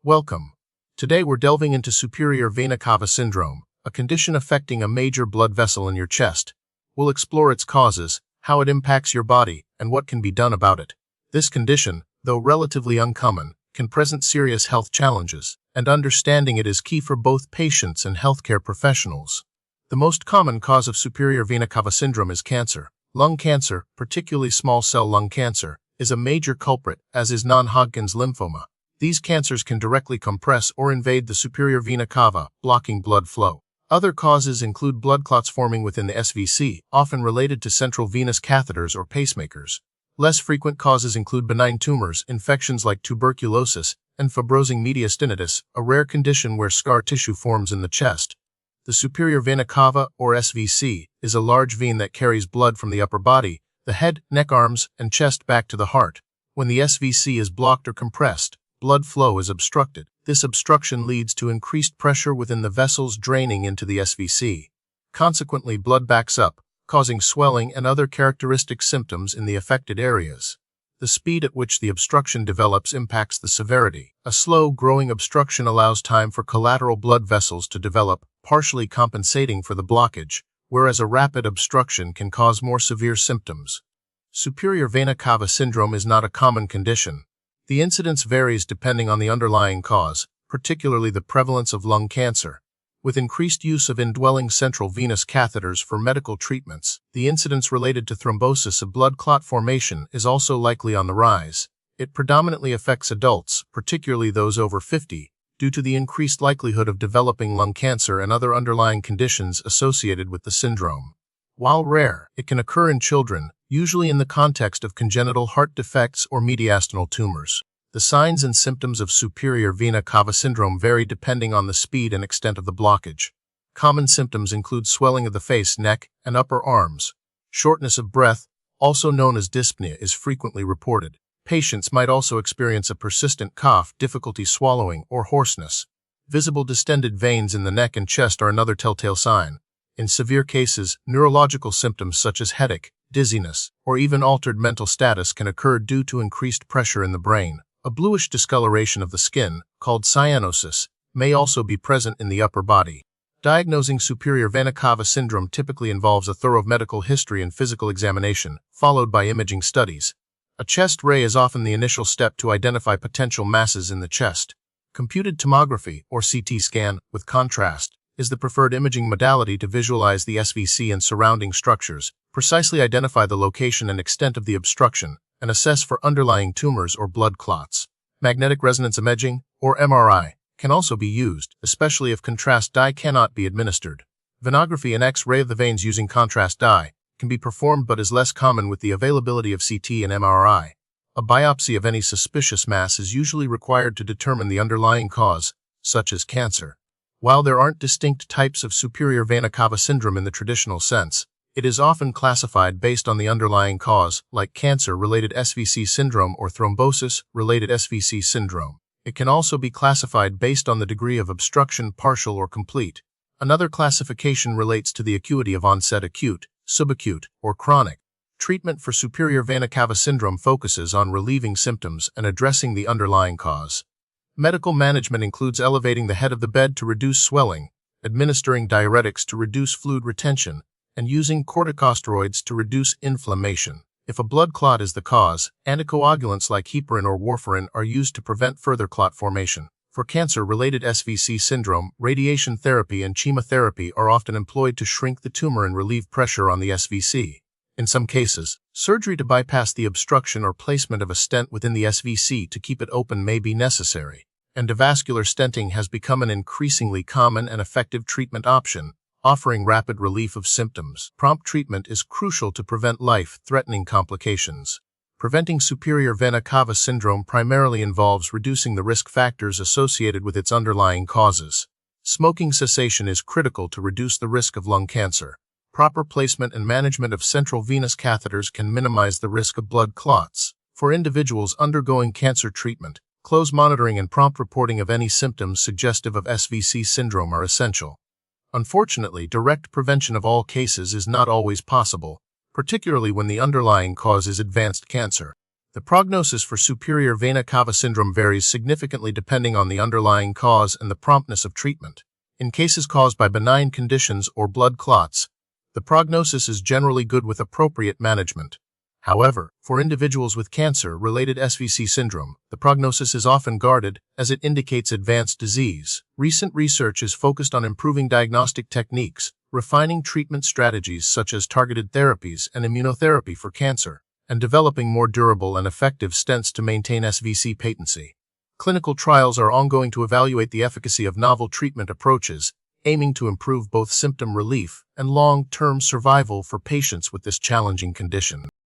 Welcome. Today we're delving into superior vena cava syndrome, a condition affecting a major blood vessel in your chest. We'll explore its causes, how it impacts your body, and what can be done about it. This condition, though relatively uncommon, can present serious health challenges, and understanding it is key for both patients and healthcare professionals. The most common cause of superior vena cava syndrome is cancer. Lung cancer, particularly small cell lung cancer, is a major culprit, as is non-Hodgkin's lymphoma. These cancers can directly compress or invade the superior vena cava, blocking blood flow. Other causes include blood clots forming within the SVC, often related to central venous catheters or pacemakers. Less frequent causes include benign tumors, infections like tuberculosis, and fibrosing mediastinitis, a rare condition where scar tissue forms in the chest. The superior vena cava, or SVC, is a large vein that carries blood from the upper body, the head, neck, arms, and chest back to the heart. When the SVC is blocked or compressed, blood flow is obstructed. This obstruction leads to increased pressure within the vessels draining into the SVC. Consequently, blood backs up, causing swelling and other characteristic symptoms in the affected areas. The speed at which the obstruction develops impacts the severity. A slow-growing obstruction allows time for collateral blood vessels to develop, partially compensating for the blockage, whereas a rapid obstruction can cause more severe symptoms. Superior vena cava syndrome is not a common condition. The incidence varies depending on the underlying cause, particularly the prevalence of lung cancer. With increased use of indwelling central venous catheters for medical treatments, the incidence related to thrombosis of blood clot formation is also likely on the rise. It predominantly affects adults, particularly those over 50, due to the increased likelihood of developing lung cancer and other underlying conditions associated with the syndrome. While rare, it can occur in children, usually in the context of congenital heart defects or mediastinal tumors. The signs and symptoms of superior vena cava syndrome vary depending on the speed and extent of the blockage. Common symptoms include swelling of the face, neck, and upper arms. Shortness of breath, also known as dyspnea, is frequently reported. Patients might also experience a persistent cough, difficulty swallowing, or hoarseness. Visible distended veins in the neck and chest are another telltale sign. In severe cases, neurological symptoms such as headache, dizziness, or even altered mental status can occur due to increased pressure in the brain. A bluish discoloration of the skin, called cyanosis, may also be present in the upper body. Diagnosing superior vena cava syndrome typically involves a thorough medical history and physical examination, followed by imaging studies. A chest ray is often the initial step to identify potential masses in the chest. Computed tomography, or CT scan, with contrast, is the preferred imaging modality to visualize the SVC and surrounding structures, precisely identify the location and extent of the obstruction, and assess for underlying tumors or blood clots. Magnetic resonance imaging, or MRI, can also be used, especially if contrast dye cannot be administered. Venography and X-ray of the veins using contrast dye can be performed but is less common with the availability of CT and MRI. A biopsy of any suspicious mass is usually required to determine the underlying cause, such as cancer. While there aren't distinct types of superior vena cava syndrome in the traditional sense, it is often classified based on the underlying cause, like cancer-related SVC syndrome or thrombosis-related SVC syndrome. It can also be classified based on the degree of obstruction, partial or complete. Another classification relates to the acuity of onset: acute, subacute, or chronic. Treatment for superior vena cava syndrome focuses on relieving symptoms and addressing the underlying cause. Medical management includes elevating the head of the bed to reduce swelling, administering diuretics to reduce fluid retention, and using corticosteroids to reduce inflammation. If a blood clot is the cause, anticoagulants like heparin or warfarin are used to prevent further clot formation. For cancer-related SVC syndrome, radiation therapy and chemotherapy are often employed to shrink the tumor and relieve pressure on the SVC. In some cases, surgery to bypass the obstruction or placement of a stent within the SVC to keep it open may be necessary. Endovascular stenting has become an increasingly common and effective treatment option, offering rapid relief of symptoms. Prompt treatment is crucial to prevent life-threatening complications. Preventing superior vena cava syndrome primarily involves reducing the risk factors associated with its underlying causes. Smoking cessation is critical to reduce the risk of lung cancer. Proper placement and management of central venous catheters can minimize the risk of blood clots. For individuals undergoing cancer treatment, close monitoring and prompt reporting of any symptoms suggestive of SVC syndrome are essential. Unfortunately, direct prevention of all cases is not always possible, particularly when the underlying cause is advanced cancer. The prognosis for superior vena cava syndrome varies significantly depending on the underlying cause and the promptness of treatment. In cases caused by benign conditions or blood clots, the prognosis is generally good with appropriate management. However, for individuals with cancer-related SVC syndrome, the prognosis is often guarded as it indicates advanced disease. Recent research is focused on improving diagnostic techniques, refining treatment strategies such as targeted therapies and immunotherapy for cancer, and developing more durable and effective stents to maintain SVC patency. Clinical trials are ongoing to evaluate the efficacy of novel treatment approaches, aiming to improve both symptom relief and long-term survival for patients with this challenging condition.